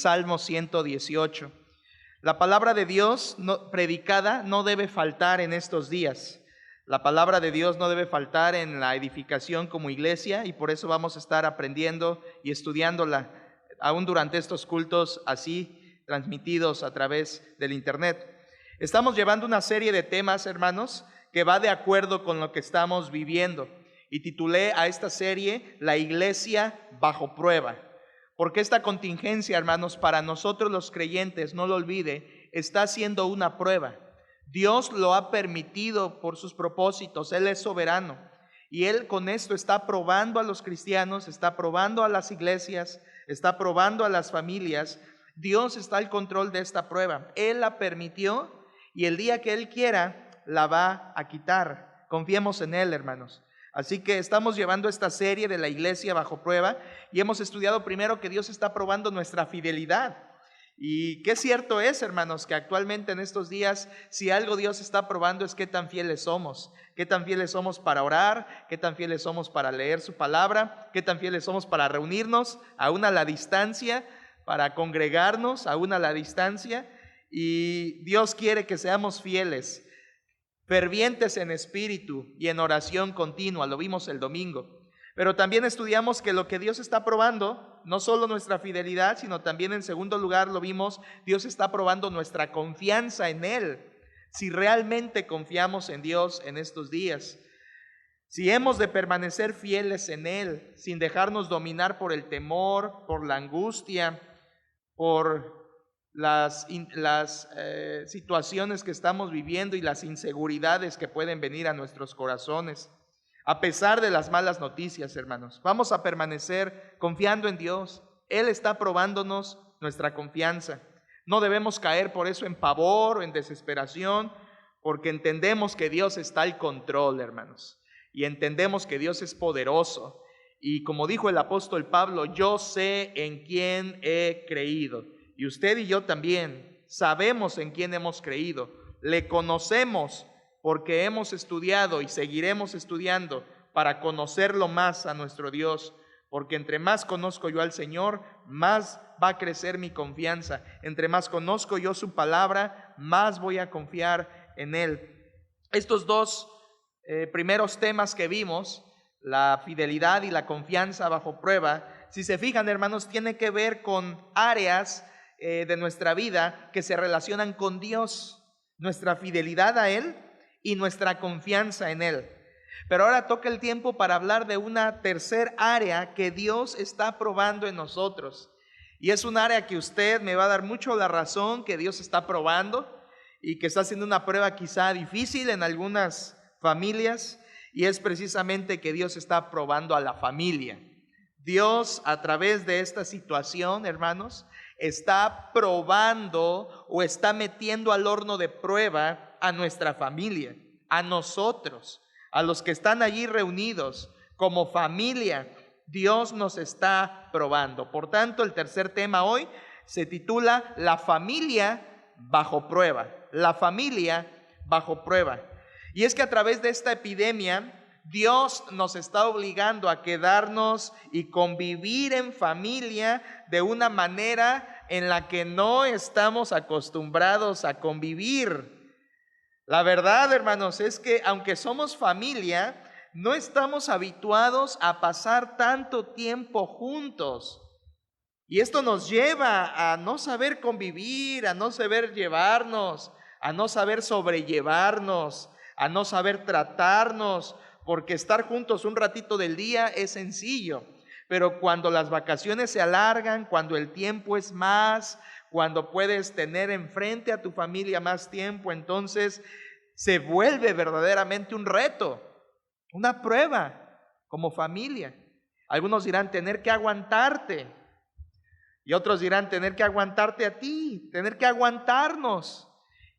Salmo 118. La palabra de Dios predicada no debe faltar en estos días. La palabra de Dios no debe faltar en la edificación como iglesia, y por eso vamos a estar aprendiendo y estudiándola aún durante estos cultos así transmitidos a través del internet. Estamos llevando una serie de temas, hermanos, que va de acuerdo con lo que estamos viviendo, y titulé a esta serie La Iglesia bajo prueba. Porque esta contingencia, hermanos, para nosotros los creyentes, no lo olvide, está siendo una prueba. Dios lo ha permitido por sus propósitos, Él es soberano. Y Él con esto está probando a los cristianos, está probando a las iglesias, está probando a las familias. Dios está al control de esta prueba. Él la permitió y el día que Él quiera, la va a quitar. Confiemos en Él, hermanos. Así que estamos llevando esta serie de la iglesia bajo prueba y hemos estudiado primero que Dios está probando nuestra fidelidad. Y qué cierto es, hermanos, que actualmente en estos días, si algo Dios está probando es qué tan fieles somos para orar, qué tan fieles somos para leer su palabra, qué tan fieles somos para reunirnos aún a la distancia, para congregarnos aún a la distancia. Y Dios quiere que seamos fieles, fervientes en espíritu y en oración continua, lo vimos el domingo. Pero también estudiamos que lo que Dios está probando, no solo nuestra fidelidad, sino también en segundo lugar lo vimos, Dios está probando nuestra confianza en Él. Si realmente confiamos en Dios en estos días, si hemos de permanecer fieles en Él, sin dejarnos dominar por el temor, por la angustia, por las situaciones que estamos viviendo y las inseguridades que pueden venir a nuestros corazones. A pesar de las malas noticias, hermanos, vamos a permanecer confiando en Dios. Él está probándonos nuestra confianza. No debemos caer por eso en pavor o en desesperación, porque entendemos que Dios está al control, hermanos, y entendemos que Dios es poderoso. Y como dijo el apóstol Pablo, yo sé en quién he creído. Y usted y yo también sabemos en quién hemos creído, le conocemos porque hemos estudiado y seguiremos estudiando para conocerlo más a nuestro Dios, porque entre más conozco yo al Señor, más va a crecer mi confianza. Entre más conozco yo su palabra, más voy a confiar en Él. Estos dos primeros temas que vimos, la fidelidad y la confianza bajo prueba, si se fijan, hermanos, tiene que ver con áreas de nuestra vida que se relacionan con Dios, nuestra fidelidad a Él y nuestra confianza en Él. Pero ahora toca el tiempo para hablar de una tercer área que Dios está probando en nosotros, y es un área que usted me va a dar mucho la razón, que Dios está probando y que está haciendo una prueba quizá difícil en algunas familias, y es precisamente que Dios está probando a la familia. Dios, a través de esta situación, hermanos, está probando o está metiendo al horno de prueba a nuestra familia, a nosotros, a los que están allí reunidos como familia. Dios nos está probando. Por tanto, el tercer tema hoy se titula La familia bajo prueba. La familia bajo prueba. Y es que a través de esta epidemia, Dios nos está obligando a quedarnos y convivir en familia de una manera en la que no estamos acostumbrados a convivir. La verdad, hermanos, es que aunque somos familia, no estamos habituados a pasar tanto tiempo juntos. Y esto nos lleva a no saber convivir, a no saber llevarnos, a no saber sobrellevarnos, a no saber tratarnos, porque estar juntos un ratito del día es sencillo, pero cuando las vacaciones se alargan, cuando el tiempo es más, cuando puedes tener enfrente a tu familia más tiempo, entonces se vuelve verdaderamente un reto, una prueba como familia. Algunos dirán tener que aguantarte, y otros dirán tener que aguantarte a ti, tener que aguantarnos.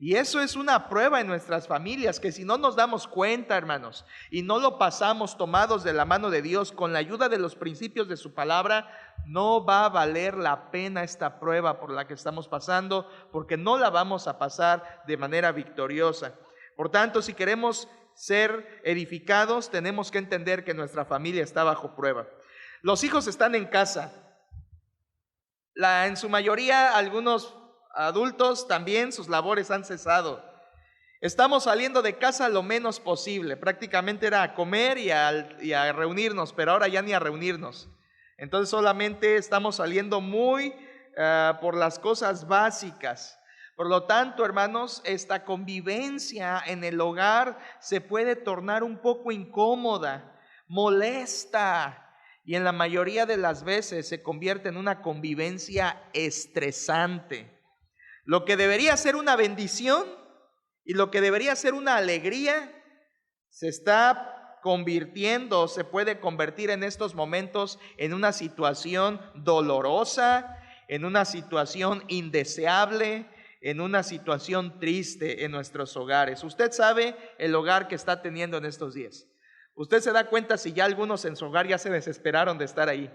Y eso es una prueba en nuestras familias, que si no nos damos cuenta, hermanos, y no lo pasamos tomados de la mano de Dios con la ayuda de los principios de su palabra, no va a valer la pena esta prueba por la que estamos pasando, porque no la vamos a pasar de manera victoriosa. Por tanto, si queremos ser edificados, tenemos que entender que nuestra familia está bajo prueba. Los hijos están en casa. En su mayoría, algunos adultos también sus labores han cesado. Estamos saliendo de casa lo menos posible. Prácticamente era a comer y a reunirnos, pero ahora ya ni a reunirnos. Entonces solamente estamos saliendo muy por las cosas básicas. Por lo tanto, hermanos, esta convivencia en el hogar se puede tornar un poco incómoda, molesta, y en la mayoría de las veces se convierte en una convivencia estresante. Lo que debería ser una bendición y lo que debería ser una alegría se está convirtiendo, se puede convertir en estos momentos en una situación dolorosa, en una situación indeseable, en una situación triste en nuestros hogares. Usted sabe el hogar que está teniendo en estos días. Usted se da cuenta si ya algunos en su hogar ya se desesperaron de estar ahí.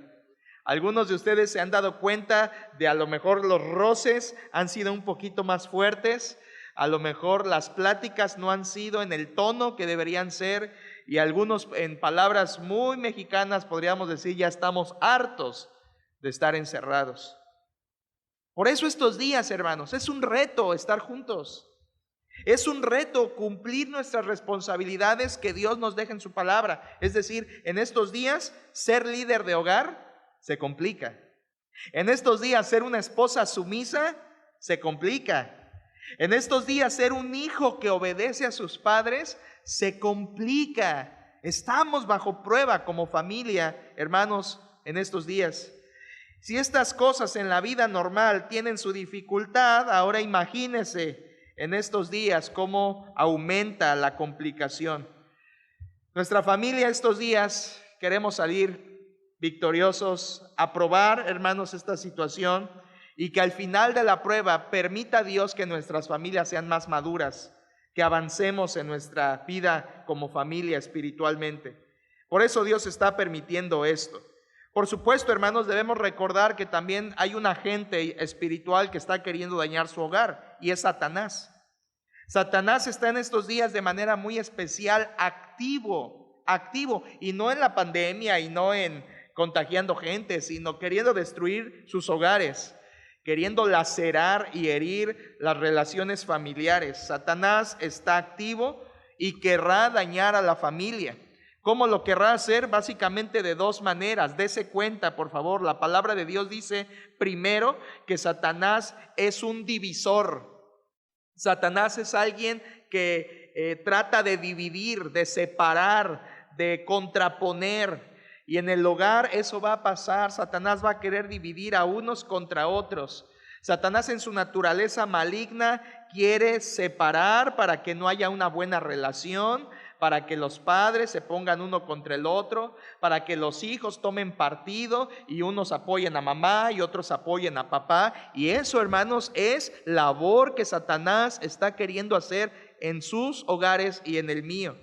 Algunos de ustedes se han dado cuenta de a lo mejor los roces han sido un poquito más fuertes, a lo mejor las pláticas no han sido en el tono que deberían ser, y algunos, en palabras muy mexicanas, podríamos decir, ya estamos hartos de estar encerrados. Por eso estos días, hermanos, es un reto estar juntos. Es un reto cumplir nuestras responsabilidades que Dios nos deja en su palabra. Es decir, en estos días, ser líder de hogar se complica. En estos días, ser una esposa sumisa se complica. En estos días, ser un hijo que obedece a sus padres se complica. Estamos bajo prueba como familia, hermanos, en estos días. Si estas cosas en la vida normal tienen su dificultad, ahora imagínese en estos días cómo aumenta la complicación. Nuestra familia estos días queremos salir victoriosos, aprobar, hermanos, esta situación y que al final de la prueba permita Dios que nuestras familias sean más maduras, que avancemos en nuestra vida como familia espiritualmente. Por eso Dios está permitiendo esto. Por supuesto, hermanos, debemos recordar que también hay un agente espiritual que está queriendo dañar su hogar, y es Satanás. Satanás está en estos días de manera muy especial activo, y no en la pandemia y no en contagiando gente, sino queriendo destruir sus hogares, queriendo lacerar y herir las relaciones familiares. Satanás está activo y querrá dañar a la familia. ¿Cómo lo querrá hacer? Básicamente de dos maneras. Dese cuenta, por favor. La palabra de Dios dice primero que Satanás es un divisor. Satanás es alguien que trata de dividir, de separar, de contraponer. Y en el hogar eso va a pasar. Satanás va a querer dividir a unos contra otros. Satanás en su naturaleza maligna quiere separar para que no haya una buena relación, para que los padres se pongan uno contra el otro, para que los hijos tomen partido y unos apoyen a mamá y otros apoyen a papá. Y eso, hermanos, es labor que Satanás está queriendo hacer en sus hogares y en el mío.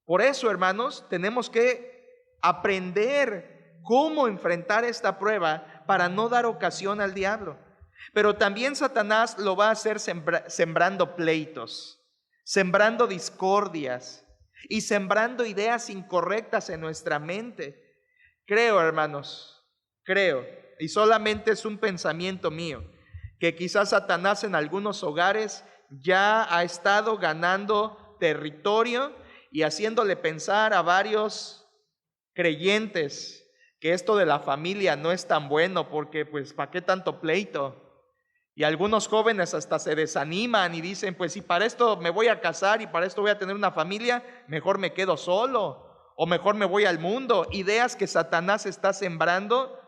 Por eso, hermanos, tenemos que aprender cómo enfrentar esta prueba para no dar ocasión al diablo. Pero también Satanás lo va a hacer sembrando pleitos, sembrando discordias y sembrando ideas incorrectas en nuestra mente. Creo, hermanos, y solamente es un pensamiento mío, que quizás Satanás en algunos hogares ya ha estado ganando territorio y haciéndole pensar a varios creyentes que esto de la familia no es tan bueno, porque pues ¿para qué tanto pleito? Y algunos jóvenes hasta se desaniman y dicen, pues si para esto me voy a casar y para esto voy a tener una familia, mejor me quedo solo o mejor me voy al mundo. Ideas que Satanás está sembrando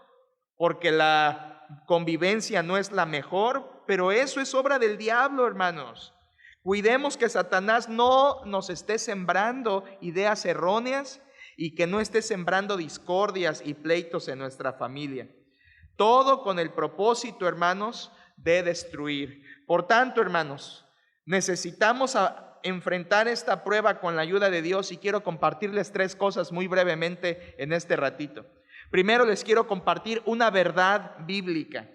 porque la convivencia no es la mejor, pero eso es obra del diablo, hermanos. Cuidemos que Satanás no nos esté sembrando ideas erróneas y que no esté sembrando discordias y pleitos en nuestra familia. Todo con el propósito, hermanos, de destruir. Por tanto, hermanos, necesitamos enfrentar esta prueba con la ayuda de Dios y quiero compartirles tres cosas muy brevemente en este ratito. Primero, les quiero compartir una verdad bíblica.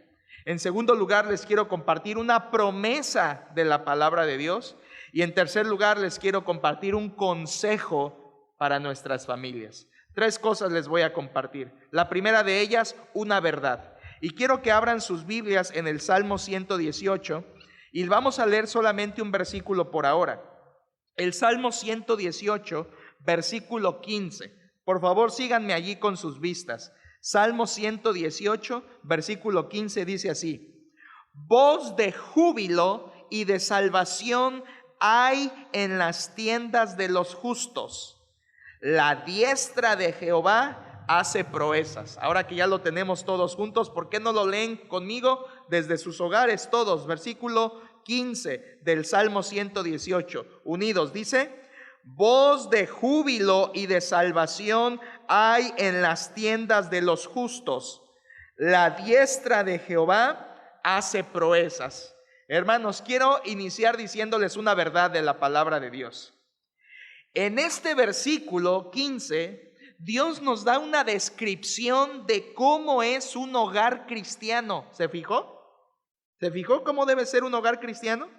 En segundo lugar, les quiero compartir una promesa de la palabra de Dios. Y en tercer lugar, les quiero compartir un consejo para nuestras familias. Tres cosas les voy a compartir. La primera de ellas, una verdad. Y quiero que abran sus Biblias en el Salmo 118 y vamos a leer solamente un versículo por ahora. El Salmo 118, versículo 15. Por favor, síganme allí con sus vistas. Salmo 118, versículo 15 dice así: voz de júbilo y de salvación hay en las tiendas de los justos. La diestra de Jehová hace proezas. Ahora que ya lo tenemos todos juntos, ¿por qué no lo leen conmigo desde sus hogares todos? Versículo 15 del Salmo 118, unidos, dice: voz de júbilo y de salvación hay en las tiendas de los justos. La diestra de Jehová hace proezas. Hermanos, quiero iniciar diciéndoles una verdad de la palabra de Dios. En este versículo 15, Dios nos da una descripción de cómo es un hogar cristiano. ¿Se fijó? ¿Se fijó cómo debe ser un hogar cristiano?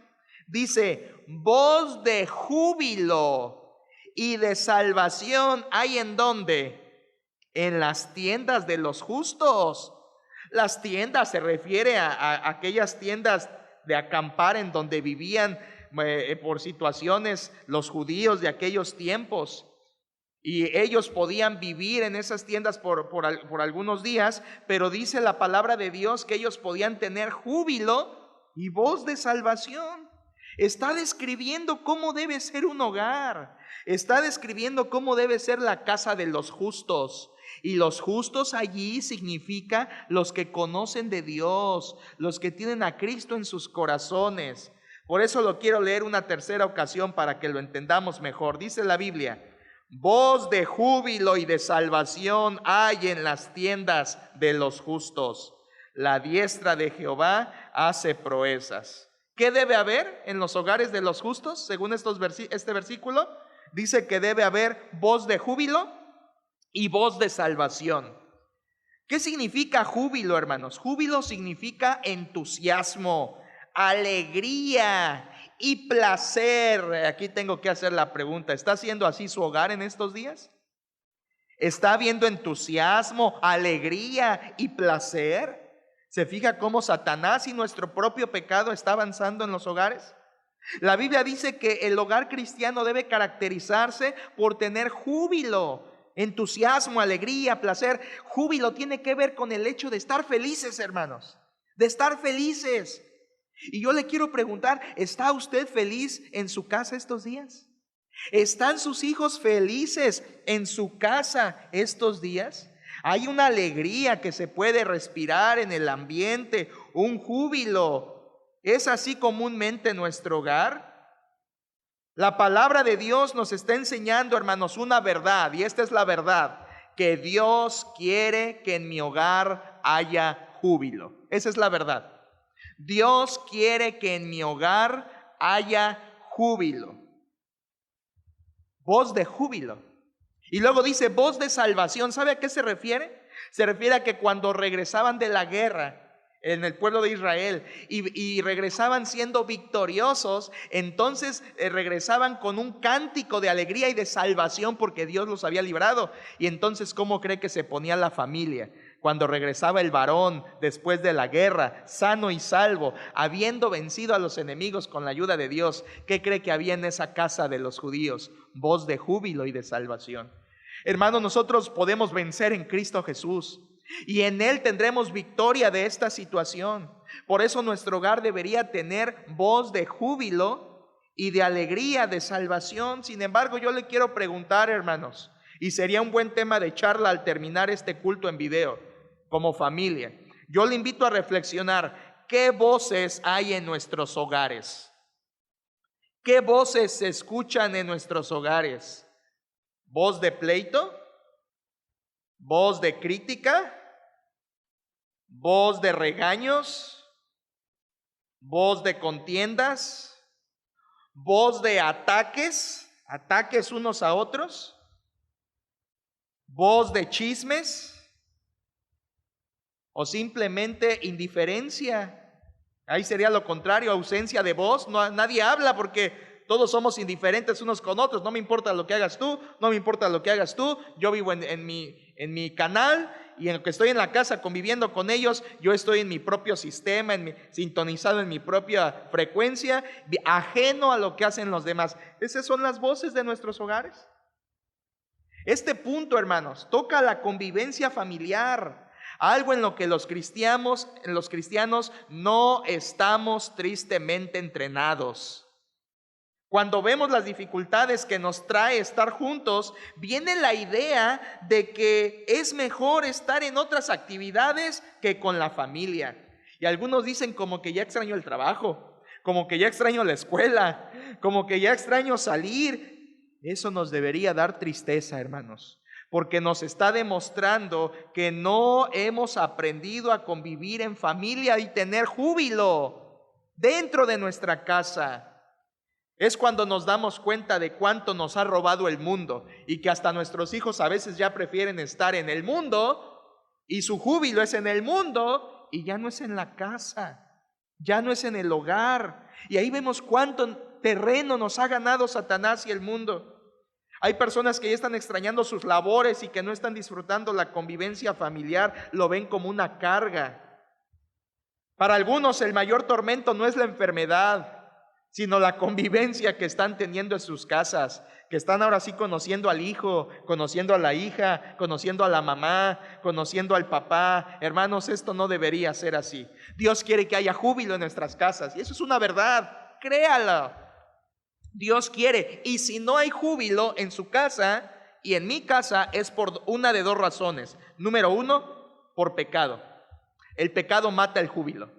Dice: voz de júbilo y de salvación hay en ¿dónde? En las tiendas de los justos. Las tiendas se refiere a aquellas tiendas de acampar en donde vivían por situaciones los judíos de aquellos tiempos. Y ellos podían vivir en esas tiendas por algunos días, pero dice la palabra de Dios que ellos podían tener júbilo y voz de salvación. Está describiendo cómo debe ser un hogar. Está describiendo cómo debe ser la casa de los justos. Y los justos allí significa los que conocen de Dios, los que tienen a Cristo en sus corazones. Por eso lo quiero leer una tercera ocasión para que lo entendamos mejor. Dice la Biblia: voz de júbilo y de salvación hay en las tiendas de los justos. La diestra de Jehová hace proezas. ¿Qué debe haber en los hogares de los justos? Según este versículo, dice que debe haber voz de júbilo y voz de salvación. ¿Qué significa júbilo, hermanos? Júbilo significa entusiasmo, alegría y placer. Aquí tengo que hacer la pregunta: ¿está haciendo así su hogar en estos días? ¿Está habiendo entusiasmo, alegría y placer? ¿Se fija cómo Satanás y nuestro propio pecado está avanzando en los hogares? La Biblia dice que el hogar cristiano debe caracterizarse por tener júbilo, entusiasmo, alegría, placer. Júbilo tiene que ver con el hecho de estar felices, hermanos, de estar felices. Y yo le quiero preguntar: ¿está usted feliz en su casa estos días? ¿Están sus hijos felices en su casa estos días? Hay una alegría que se puede respirar en el ambiente, un júbilo. ¿Es así comúnmente nuestro hogar? La palabra de Dios nos está enseñando, hermanos, una verdad, y esta es la verdad: que Dios quiere que en mi hogar haya júbilo. Esa es la verdad. Dios quiere que en mi hogar haya júbilo. Voz de júbilo. Y luego dice voz de salvación. ¿Sabe a qué se refiere? Se refiere a que cuando regresaban de la guerra en el pueblo de Israel y regresaban siendo victoriosos, entonces regresaban con un cántico de alegría y de salvación porque Dios los había librado. Y entonces, ¿cómo cree que se ponía la familia cuando regresaba el varón después de la guerra, sano y salvo, habiendo vencido a los enemigos con la ayuda de Dios? ¿Qué cree que había en esa casa de los judíos? Voz de júbilo y de salvación. Hermanos, nosotros podemos vencer en Cristo Jesús y en Él tendremos victoria de esta situación. Por eso nuestro hogar debería tener voz de júbilo y de alegría, de salvación. Sin embargo, yo le quiero preguntar, hermanos, y sería un buen tema de charla al terminar este culto en video, como familia. Yo le invito a reflexionar: ¿qué voces hay en nuestros hogares? ¿Qué voces se escuchan en nuestros hogares? ¿Voz de pleito? ¿Voz de crítica? ¿Voz de regaños? ¿Voz de contiendas? ¿Voz de ataques? ¿Ataques unos a otros? ¿Voz de chismes? ¿O simplemente indiferencia? Ahí sería lo contrario, ausencia de voz. No, nadie habla porque todos somos indiferentes unos con otros. No me importa lo que hagas tú, no me importa lo que hagas tú. Yo vivo en mi canal y en lo que estoy en la casa conviviendo con ellos, yo estoy en mi propio sistema, sintonizado en mi propia frecuencia, ajeno a lo que hacen los demás. Esas son las voces de nuestros hogares. Este punto, hermanos, toca la convivencia familiar, algo en lo que los cristianos no estamos tristemente entrenados. Cuando vemos las dificultades que nos trae estar juntos, viene la idea de que es mejor estar en otras actividades que con la familia. Y algunos dicen como que ya extraño el trabajo, como que ya extraño la escuela, como que ya extraño salir. Eso nos debería dar tristeza, hermanos, porque nos está demostrando que no hemos aprendido a convivir en familia y tener júbilo dentro de nuestra casa. Es cuando nos damos cuenta de cuánto nos ha robado el mundo y que hasta nuestros hijos a veces ya prefieren estar en el mundo y su júbilo es en el mundo y ya no es en la casa, ya no es en el hogar. Y ahí vemos cuánto terreno nos ha ganado Satanás y el mundo. Hay personas que ya están extrañando sus labores y que no están disfrutando la convivencia familiar, lo ven como una carga. Para algunos el mayor tormento no es la enfermedad, sino la convivencia que están teniendo en sus casas, que están ahora sí conociendo al hijo, conociendo a la hija, conociendo a la mamá, conociendo al papá. Hermanos, esto no debería ser así. Dios quiere que haya júbilo en nuestras casas, y eso es una verdad, créalo. Dios quiere, y si no hay júbilo en su casa y en mi casa, es por una de dos razones. Número uno, por pecado. El pecado mata el júbilo.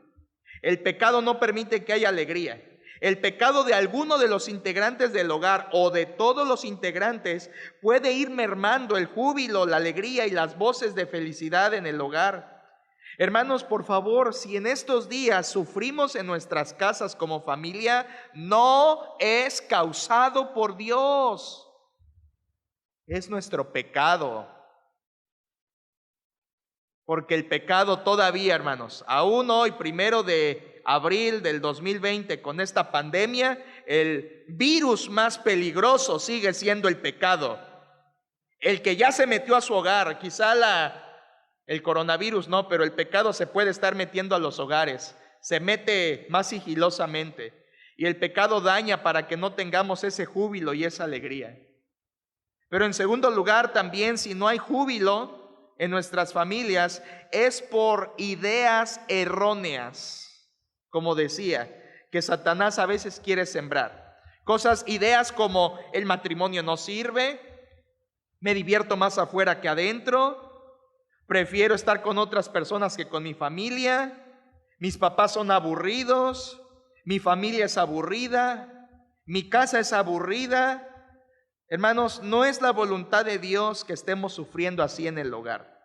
El pecado no permite que haya alegría. El pecado de alguno de los integrantes del hogar o de todos los integrantes puede ir mermando el júbilo, la alegría y las voces de felicidad en el hogar. Hermanos, por favor, si en estos días sufrimos en nuestras casas como familia, no es causado por Dios, es nuestro pecado. Porque el pecado todavía, hermanos, aún hoy, 1 de abril del 2020, con esta pandemia, el virus más peligroso sigue siendo el pecado. El que ya se metió a su hogar, quizá el coronavirus no, pero el pecado se puede estar metiendo a los hogares, se mete más sigilosamente, y el pecado daña para que no tengamos ese júbilo y esa alegría. Pero en segundo lugar, también, si no hay júbilo en nuestras familias, es por ideas erróneas, como decía, que Satanás a veces quiere sembrar. Ideas como el matrimonio no sirve, me divierto más afuera que adentro, prefiero estar con otras personas que con mi familia, mis papás son aburridos, mi familia es aburrida, mi casa es aburrida. Hermanos, no es la voluntad de Dios que estemos sufriendo así en el hogar.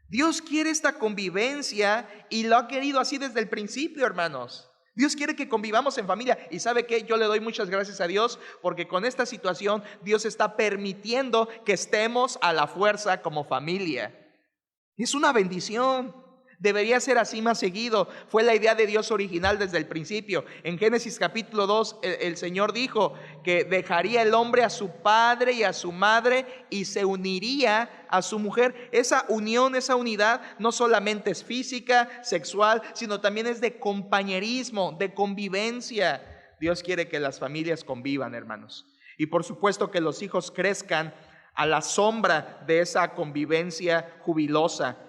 Dios quiere esta convivencia y lo ha querido así desde el principio, hermanos. Dios quiere que convivamos en familia. Y ¿sabe qué? Yo le doy muchas gracias a Dios porque con esta situación Dios está permitiendo que estemos a la fuerza como familia. Es una bendición. Debería ser así más seguido. Fue la idea de Dios original desde el principio. En Génesis capítulo 2, el Señor dijo que dejaría el hombre a su padre y a su madre y se uniría a su mujer. Esa unión, esa unidad no solamente es física, sexual, sino también es de compañerismo, de convivencia. Dios quiere que las familias convivan, hermanos. Y por supuesto que los hijos crezcan a la sombra de esa convivencia jubilosa,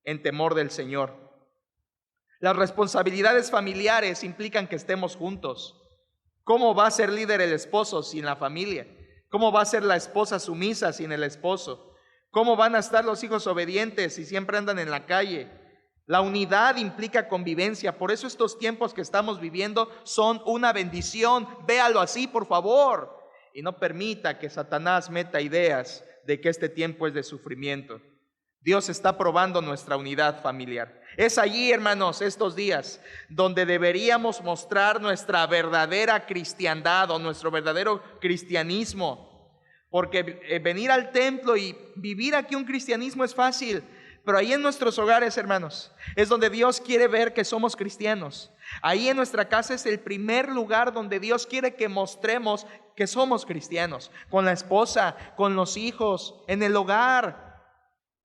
en temor del Señor. Las responsabilidades familiares implican que estemos juntos. ¿Cómo va a ser líder el esposo sin la familia? ¿Cómo va a ser la esposa sumisa sin el esposo? ¿Cómo van a estar los hijos obedientes si siempre andan en la calle? La unidad implica convivencia. Por eso estos tiempos que estamos viviendo son una bendición. Véalo así, por favor. Y no permita que Satanás meta ideas de que este tiempo es de sufrimiento. Dios está probando nuestra unidad familiar. Es allí, hermanos, estos días donde deberíamos mostrar nuestra verdadera cristiandad o nuestro verdadero cristianismo. Porque venir al templo y vivir aquí un cristianismo es fácil, pero ahí en nuestros hogares, hermanos, es donde Dios quiere ver que somos cristianos. Ahí en nuestra casa es el primer lugar donde Dios quiere que mostremos que somos cristianos. Con la esposa, con los hijos, en el hogar.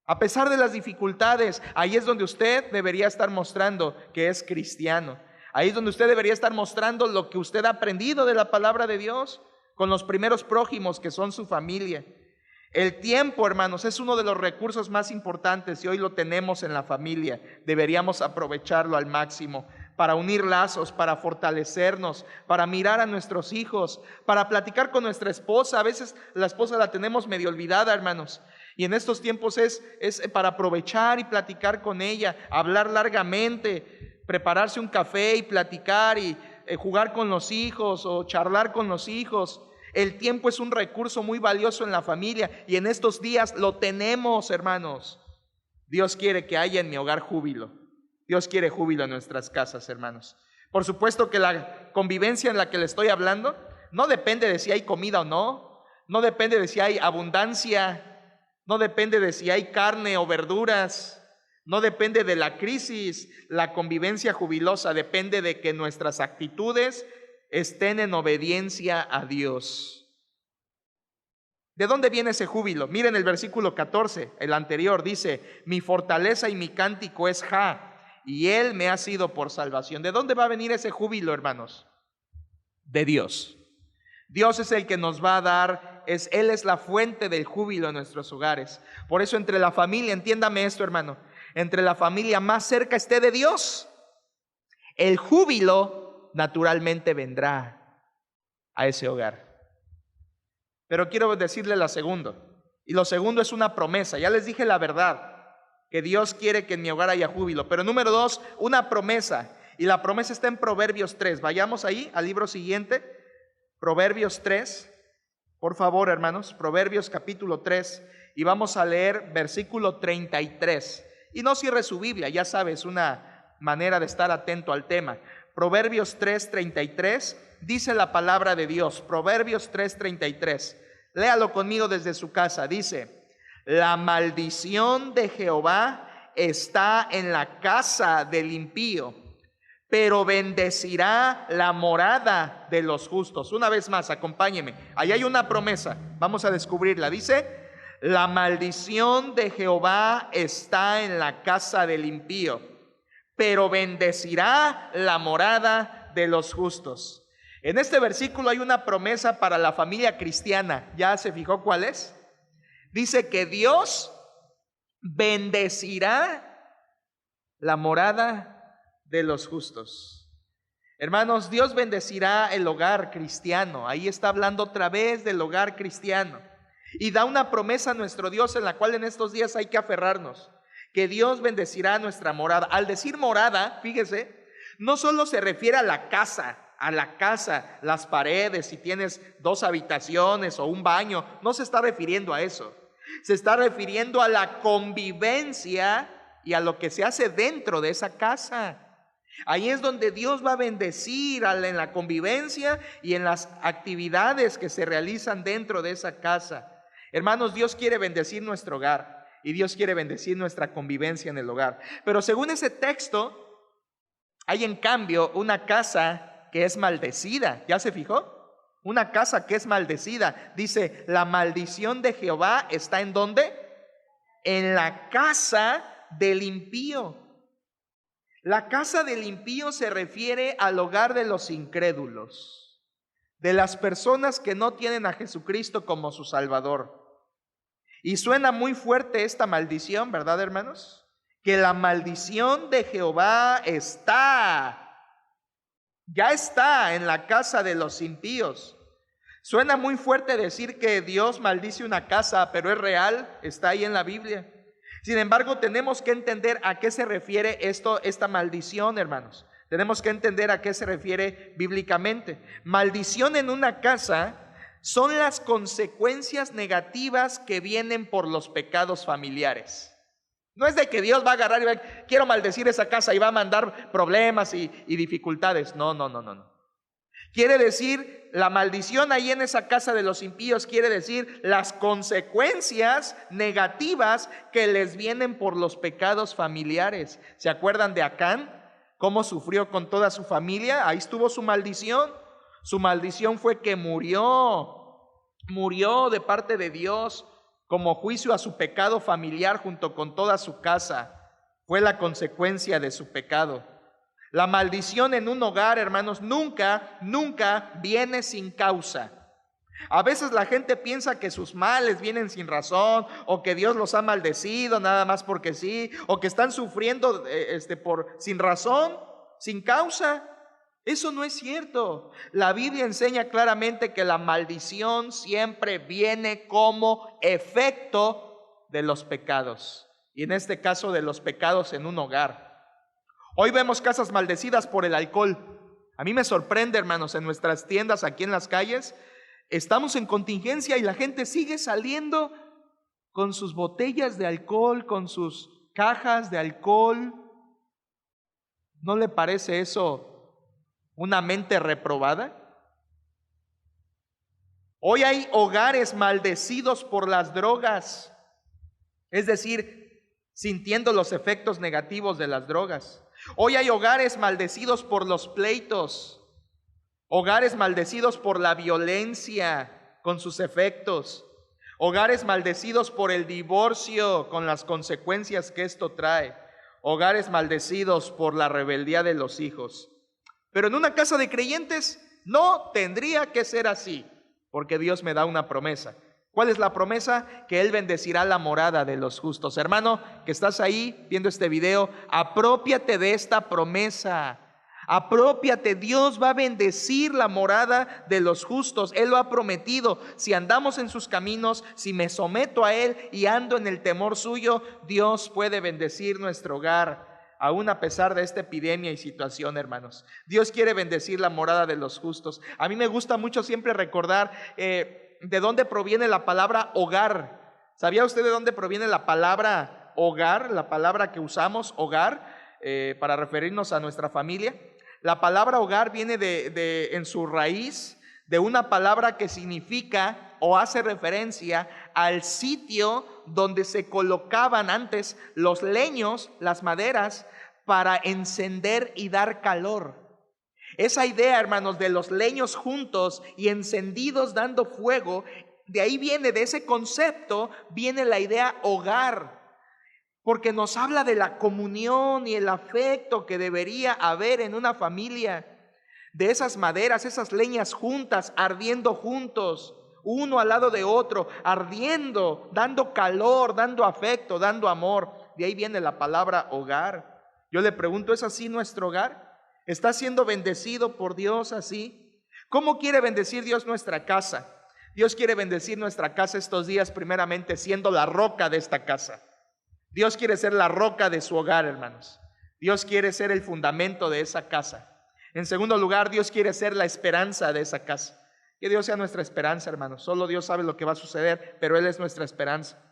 A pesar de las dificultades, ahí es donde usted debería estar mostrando que es cristiano. Ahí es donde usted debería estar mostrando lo que usted ha aprendido de la palabra de Dios con los primeros prójimos que son su familia. El tiempo, hermanos, es uno de los recursos más importantes y hoy lo tenemos en la familia. Deberíamos aprovecharlo al máximo para unir lazos, para fortalecernos, para mirar a nuestros hijos, para platicar con nuestra esposa. A veces la esposa la tenemos medio olvidada, hermanos. Y en estos tiempos es para aprovechar y platicar con ella, hablar largamente, prepararse un café y platicar y jugar con los hijos o charlar con los hijos. El tiempo es un recurso muy valioso en la familia y en estos días lo tenemos, hermanos. Dios quiere que haya en mi hogar júbilo. Dios quiere júbilo en nuestras casas, hermanos. Por supuesto que la convivencia en la que le estoy hablando no depende de si hay comida o no, no depende de si hay abundancia, no depende de si hay carne o verduras, no depende de la crisis. La convivencia jubilosa depende de que nuestras actitudes estén en obediencia a Dios. ¿De dónde viene ese júbilo? Miren el versículo 14, el anterior, dice: mi fortaleza y mi cántico es Jah, y Él me ha sido por salvación. ¿De dónde va a venir ese júbilo, hermanos? De Dios. Dios es el que nos va a dar, Él es la fuente del júbilo en nuestros hogares. Por eso entre la familia, entiéndame esto, hermano, entre la familia más cerca esté de Dios, el júbilo naturalmente vendrá a ese hogar. Pero quiero decirle lo segundo, y lo segundo es una promesa. Ya les dije la verdad, que Dios quiere que en mi hogar haya júbilo. Pero número 2, una promesa, y la promesa está en Proverbios 3. Vayamos ahí al libro siguiente, Proverbios 3, por favor, hermanos, Proverbios capítulo 3, y vamos a leer versículo 33. Y no cierre su Biblia, ya sabes, una manera de estar atento al tema. Proverbios 3:33, dice la palabra de Dios. Proverbios 3:33, léalo conmigo desde su casa. Dice: la maldición de Jehová está en la casa del impío, pero bendecirá la morada de los justos. Una vez más, acompáñeme. Ahí hay una promesa, vamos a descubrirla. Dice: la maldición de Jehová está en la casa del impío, pero bendecirá la morada de los justos. En este versículo hay una promesa para la familia cristiana. ¿Ya se fijó cuál es? Dice que Dios bendecirá la morada de los justos. Hermanos, Dios bendecirá el hogar cristiano. Ahí está hablando otra vez del hogar cristiano. Y da una promesa a nuestro Dios en la cual en estos días hay que aferrarnos. Que Dios bendecirá nuestra morada. Al decir morada, fíjese, no solo se refiere a la casa, las paredes, si tienes 2 habitaciones o un baño, no se está refiriendo a eso. Se está refiriendo a la convivencia y a lo que se hace dentro de esa casa. Ahí es donde Dios va a bendecir en la convivencia y en las actividades que se realizan dentro de esa casa. Hermanos, Dios quiere bendecir nuestro hogar y Dios quiere bendecir nuestra convivencia en el hogar. Pero según ese texto, hay en cambio una casa que es maldecida. ¿Ya se fijó? Una casa que es maldecida. Dice: la maldición de Jehová está ¿en dónde? En la casa del impío. La casa del impío se refiere al hogar de los incrédulos, de las personas que no tienen a Jesucristo como su Salvador. Y suena muy fuerte esta maldición, ¿verdad, hermanos? Que la maldición de Jehová ya está en la casa de los impíos. Suena muy fuerte decir que Dios maldice una casa, pero es real, está ahí en la Biblia. Sin embargo, tenemos que entender a qué se refiere esta maldición, hermanos. Tenemos que entender a qué se refiere bíblicamente. Maldición en una casa son las consecuencias negativas que vienen por los pecados familiares. No es de que Dios va a agarrar y va a, quiero maldecir esa casa y va a mandar problemas y dificultades. No. Quiere decir, la maldición ahí en esa casa de los impíos quiere decir las consecuencias negativas que les vienen por los pecados familiares. ¿Se acuerdan de Acán? ¿Cómo sufrió con toda su familia? Ahí estuvo su maldición. Su maldición fue que murió de parte de Dios como juicio a su pecado familiar junto con toda su casa. Fue la consecuencia de su pecado. La maldición en un hogar, hermanos, nunca viene sin causa. A veces la gente piensa que sus males vienen sin razón, o que Dios los ha maldecido nada más porque sí, o que están sufriendo sin razón, sin causa. Eso no es cierto. La Biblia enseña claramente que la maldición siempre viene como efecto de los pecados, y en este caso de los pecados en un hogar. Hoy vemos casas maldecidas por el alcohol. A mí me sorprende, hermanos, en nuestras tiendas aquí en las calles, estamos en contingencia y la gente sigue saliendo con sus botellas de alcohol, con sus cajas de alcohol. ¿No le parece eso una mente reprobada? Hoy hay hogares maldecidos por las drogas, es decir, sintiendo los efectos negativos de las drogas. Hoy hay hogares maldecidos por los pleitos, hogares maldecidos por la violencia con sus efectos, hogares maldecidos por el divorcio con las consecuencias que esto trae, hogares maldecidos por la rebeldía de los hijos. Pero en una casa de creyentes no tendría que ser así, porque Dios me da una promesa. ¿Cuál es la promesa? Que Él bendecirá la morada de los justos. Hermano, que estás ahí viendo este video, aprópiate de esta promesa. Aprópiate, Dios va a bendecir la morada de los justos. Él lo ha prometido. Si andamos en sus caminos, si me someto a Él y ando en el temor suyo, Dios puede bendecir nuestro hogar. Aún a pesar de esta epidemia y situación, hermanos, Dios quiere bendecir la morada de los justos. A mí me gusta mucho siempre recordar de dónde proviene la palabra hogar. ¿Sabía usted de dónde proviene la palabra hogar? La palabra que usamos, hogar, para referirnos a nuestra familia. La palabra hogar viene en su raíz de una palabra que significa o hace referencia al sitio donde se colocaban antes los leños, las maderas, para encender y dar calor. Esa idea, hermanos, de los leños juntos y encendidos dando fuego, de ahí viene, de ese concepto, viene la idea hogar, porque nos habla de la comunión y el afecto que debería haber en una familia, de esas maderas, esas leñas juntas, ardiendo juntos, uno al lado de otro, ardiendo, dando calor, dando afecto, dando amor. De ahí viene la palabra hogar. Yo le pregunto, ¿es así nuestro hogar? ¿Está siendo bendecido por Dios así? ¿Cómo quiere bendecir Dios nuestra casa? Dios quiere bendecir nuestra casa estos días primeramente siendo la roca de esta casa. Dios quiere ser la roca de su hogar, hermanos. Dios quiere ser el fundamento de esa casa. En segundo lugar, Dios quiere ser la esperanza de esa casa. Que Dios sea nuestra esperanza, hermanos. Solo Dios sabe lo que va a suceder, pero Él es nuestra esperanza.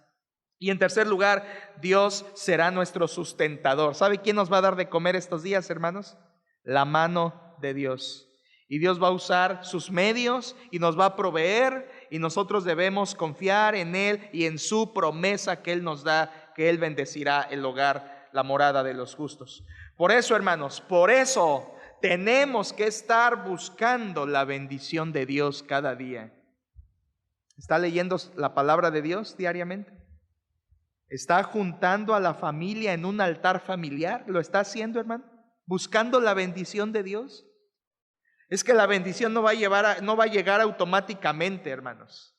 Y en tercer lugar, Dios será nuestro sustentador. ¿Sabe quién nos va a dar de comer estos días, hermanos? La mano de Dios. Y Dios va a usar sus medios y nos va a proveer, y nosotros debemos confiar en Él y en su promesa que Él nos da, que Él bendecirá el hogar, la morada de los justos. Por eso, hermanos, por eso tenemos que estar buscando la bendición de Dios cada día. ¿Está leyendo la palabra de Dios diariamente? ¿Está juntando a la familia en un altar familiar? ¿Lo está haciendo, hermano? ¿Buscando la bendición de Dios? Es que la bendición no va a llegar automáticamente, hermanos.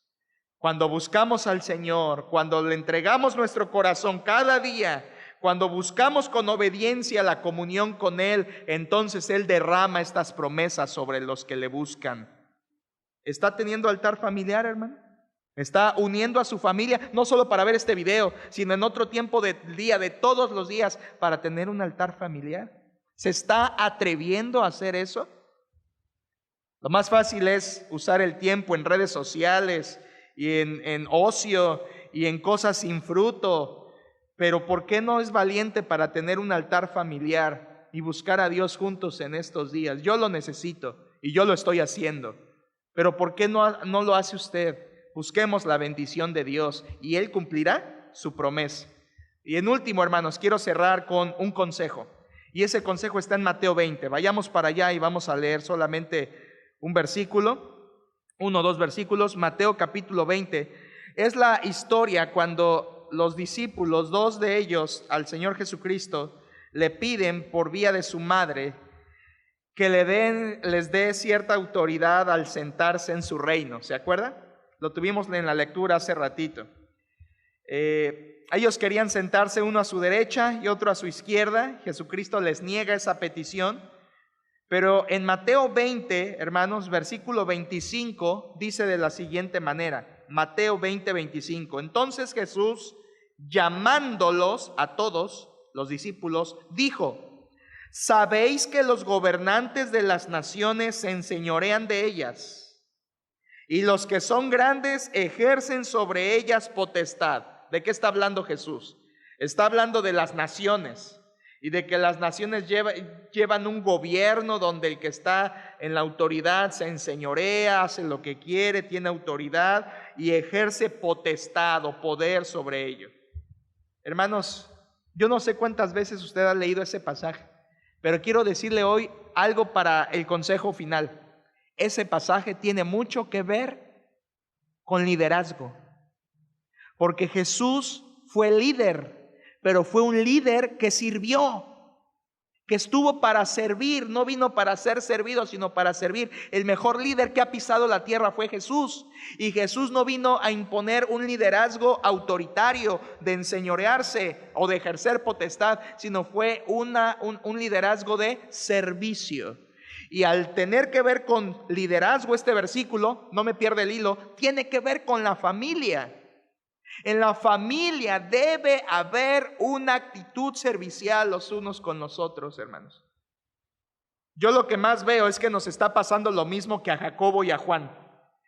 Cuando buscamos al Señor, cuando le entregamos nuestro corazón cada día, cuando buscamos con obediencia la comunión con Él, entonces Él derrama estas promesas sobre los que le buscan. ¿Está teniendo altar familiar, hermano? ¿Está uniendo a su familia, no solo para ver este video, sino en otro tiempo del día, de todos los días, para tener un altar familiar? ¿Se está atreviendo a hacer eso? Lo más fácil es usar el tiempo en redes sociales y en ocio y en cosas sin fruto. Pero ¿por qué no es valiente para tener un altar familiar y buscar a Dios juntos en estos días? Yo lo necesito y yo lo estoy haciendo. Pero ¿por qué no lo hace usted? Busquemos la bendición de Dios y Él cumplirá su promesa. Y en último, hermanos, quiero cerrar con un consejo. Y ese consejo está en Mateo 20. Vayamos para allá y vamos a leer solamente un versículo, 1 o 2 versículos. Mateo capítulo 20. Es la historia cuando los discípulos, dos de ellos, al Señor Jesucristo, le piden por vía de su madre que les dé cierta autoridad al sentarse en su reino. ¿Se acuerdan? Lo tuvimos en la lectura hace ratito. Ellos querían sentarse uno a su derecha y otro a su izquierda. Jesucristo les niega esa petición. Pero en Mateo 20, hermanos, versículo 25, dice de la siguiente manera. Mateo 20, 25. Entonces Jesús, llamándolos a todos los discípulos, dijo: ¿sabéis que los gobernantes de las naciones se enseñorean de ellas, y los que son grandes ejercen sobre ellas potestad? ¿De qué está hablando Jesús? Está hablando de las naciones, y de que las naciones llevan un gobierno donde el que está en la autoridad se enseñorea, hace lo que quiere, tiene autoridad y ejerce potestad o poder sobre ello. Hermanos, yo no sé cuántas veces usted ha leído ese pasaje, pero quiero decirle hoy algo para el consejo final. Ese pasaje tiene mucho que ver con liderazgo, porque Jesús fue líder, pero fue un líder que sirvió, que estuvo para servir, no vino para ser servido, sino para servir. El mejor líder que ha pisado la tierra fue Jesús, y Jesús no vino a imponer un liderazgo autoritario de enseñorearse o de ejercer potestad, sino fue un liderazgo de servicio. Y al tener que ver con liderazgo, este versículo, no me pierde el hilo, tiene que ver con la familia. En la familia debe haber una actitud servicial los unos con los otros, hermanos. Yo lo que más veo es que nos está pasando lo mismo que a Jacobo y a Juan.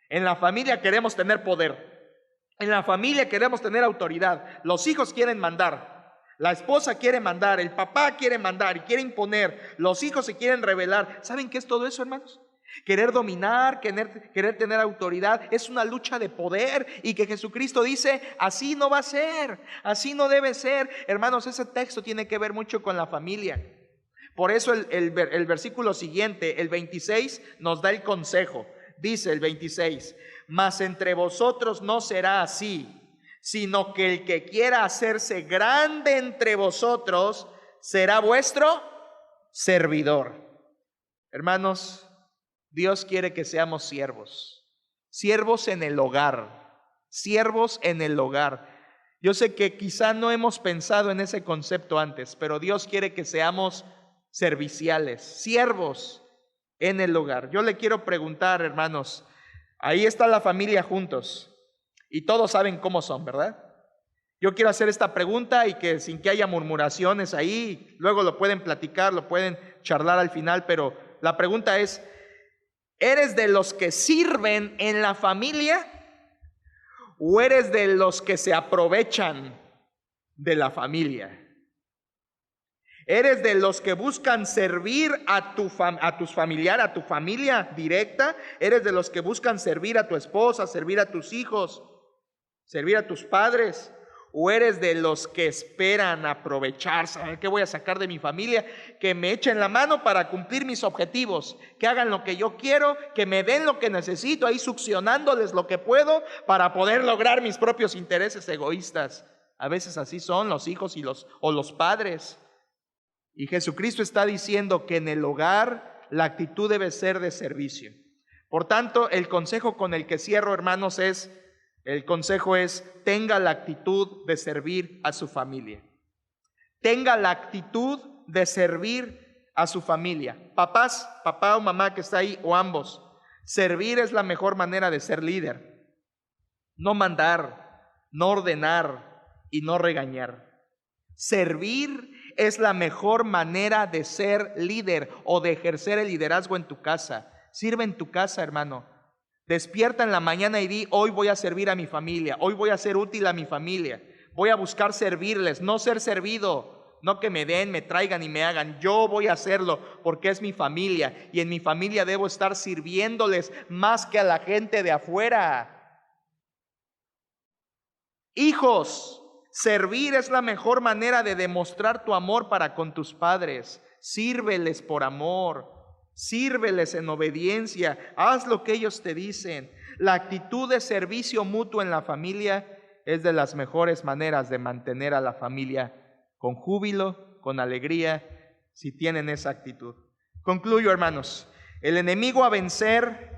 En la familia queremos tener poder. En la familia queremos tener autoridad. Los hijos quieren mandar. La esposa quiere mandar. El papá quiere mandar y quiere imponer. Los hijos se quieren rebelar. ¿Saben qué es todo eso, hermanos? Querer dominar, querer tener autoridad, es una lucha de poder, y que Jesucristo dice: así no va a ser, así no debe ser. Hermanos, ese texto tiene que ver mucho con la familia. Por eso el versículo siguiente, el 26, nos da el consejo. Dice el 26: mas entre vosotros no será así, sino que el que quiera hacerse grande entre vosotros será vuestro servidor. Hermanos, Dios quiere que seamos siervos, siervos en el hogar, siervos en el hogar. Yo sé que quizá no hemos pensado en ese concepto antes, pero Dios quiere que seamos serviciales, siervos en el hogar. Yo le quiero preguntar, hermanos, ahí está la familia juntos y todos saben cómo son, ¿verdad? Yo quiero hacer esta pregunta y que sin que haya murmuraciones ahí, luego lo pueden platicar, lo pueden charlar al final, pero la pregunta es: ¿eres de los que sirven en la familia o eres de los que se aprovechan de la familia? ¿Eres de los que buscan servir a tus familiares, a tu familia directa? ¿Eres de los que buscan servir a tu esposa, servir a tus hijos, servir a tus padres? ¿O eres de los que esperan aprovecharse? ¿Qué voy a sacar de mi familia? Que me echen la mano para cumplir mis objetivos, que hagan lo que yo quiero, que me den lo que necesito, ahí succionándoles lo que puedo para poder lograr mis propios intereses egoístas. A veces así son los hijos o los padres. Y Jesucristo está diciendo que en el hogar la actitud debe ser de servicio. Por tanto, el consejo con el que cierro, hermanos, el consejo es: tenga la actitud de servir a su familia. Tenga la actitud de servir a su familia. Papás, papá o mamá que está ahí, o ambos, servir es la mejor manera de ser líder. No mandar, no ordenar y no regañar. Servir es la mejor manera de ser líder o de ejercer el liderazgo en tu casa. Sirve en tu casa, hermano. Despierta en la mañana y di: hoy voy a servir a mi familia, hoy voy a ser útil a mi familia, voy a buscar servirles, no ser servido, no que me den, me traigan y me hagan. Yo voy a hacerlo porque es mi familia, y en mi familia debo estar sirviéndoles más que a la gente de afuera. Hijos, servir es la mejor manera de demostrar tu amor para con tus padres. Sírveles por amor. sírveles en obediencia, haz lo que ellos te dicen. La actitud de servicio mutuo en la familia es de las mejores maneras de mantener a la familia con júbilo, con alegría, si tienen esa actitud. Concluyo, hermanos, el enemigo a vencer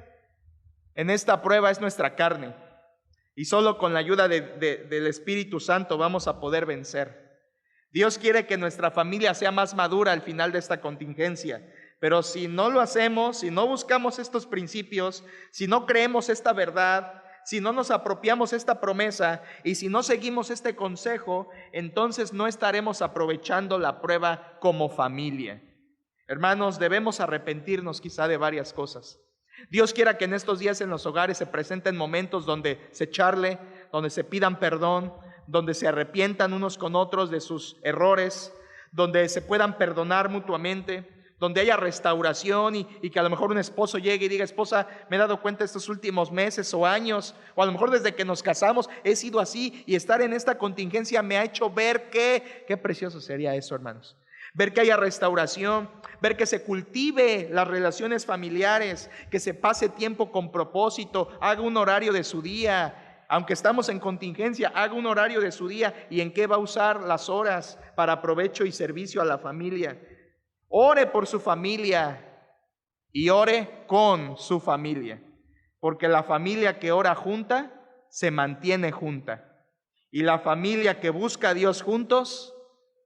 en esta prueba es nuestra carne, y solo con la ayuda del Espíritu Santo vamos a poder vencer. Dios quiere que nuestra familia sea más madura al final de esta contingencia, pero si no lo hacemos, si no buscamos estos principios, si no creemos esta verdad, si no nos apropiamos esta promesa y si no seguimos este consejo, entonces no estaremos aprovechando la prueba como familia. Hermanos, debemos arrepentirnos quizá de varias cosas. Dios quiera que en estos días en los hogares se presenten momentos donde se charle, donde se pidan perdón, donde se arrepientan unos con otros de sus errores, donde se puedan perdonar mutuamente, donde haya restauración y que a lo mejor un esposo llegue y diga: esposa, me he dado cuenta estos últimos meses o años, o a lo mejor desde que nos casamos he sido así, y estar en esta contingencia me ha hecho ver qué precioso sería eso, hermanos. Ver que haya restauración, ver que se cultive las relaciones familiares, que se pase tiempo con propósito, haga un horario de su día, aunque estamos en contingencia, haga un horario de su día y en qué va a usar las horas para provecho y servicio a la familia. Ore por su familia y ore con su familia, porque la familia que ora junta se mantiene junta, y la familia que busca a Dios juntos,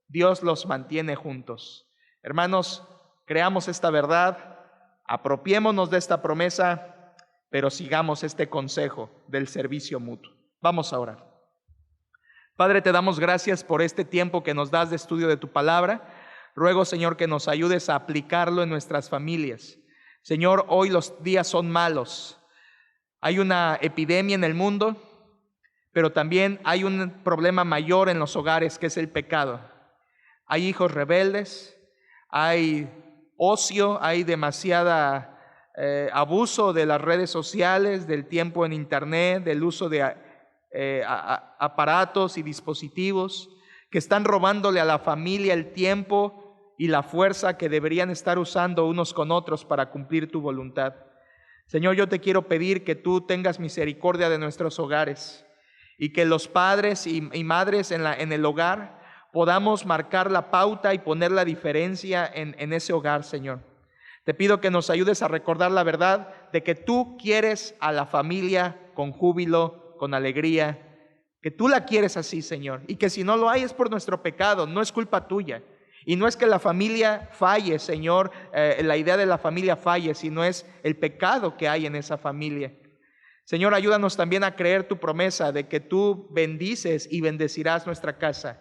Dios los mantiene juntos. Hermanos, creamos esta verdad, apropiémonos de esta promesa, pero sigamos este consejo del servicio mutuo. Vamos a orar. Padre, te damos gracias por este tiempo que nos das de estudio de tu palabra. Ruego, Señor, que nos ayudes a aplicarlo en nuestras familias. Señor, hoy los días son malos. Hay una epidemia en el mundo, pero también hay un problema mayor en los hogares, que es el pecado. Hay hijos rebeldes, hay ocio, hay demasiada abuso de las redes sociales, del tiempo en internet, del uso de aparatos y dispositivos que están robándole a la familia el tiempo y la fuerza que deberían estar usando unos con otros para cumplir tu voluntad. Señor, yo te quiero pedir que tú tengas misericordia de nuestros hogares y que los padres y madres en el hogar podamos marcar la pauta y poner la diferencia en ese hogar, Señor. Te pido que nos ayudes a recordar la verdad de que tú quieres a la familia con júbilo, con alegría, que tú la quieres así, Señor, y que si no lo hay es por nuestro pecado, no es culpa tuya. Y no es que la familia falle, Señor, la idea de la familia falle, sino es el pecado que hay en esa familia. Señor, ayúdanos también a creer tu promesa de que tú bendices y bendecirás nuestra casa.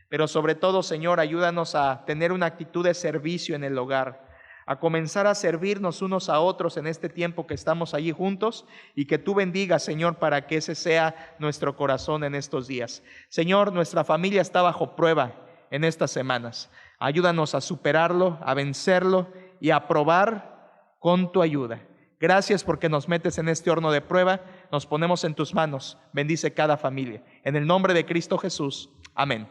Pero sobre todo, Señor, ayúdanos a tener una actitud de servicio en el hogar, a comenzar a servirnos unos a otros en este tiempo que estamos allí juntos, y que tú bendigas, Señor, para que ese sea nuestro corazón en estos días. Señor, nuestra familia está bajo prueba en estas semanas. Ayúdanos a superarlo, a vencerlo y a probar con tu ayuda. Gracias porque nos metes en este horno de prueba. Nos ponemos en tus manos. Bendice cada familia. En el nombre de Cristo Jesús. Amén.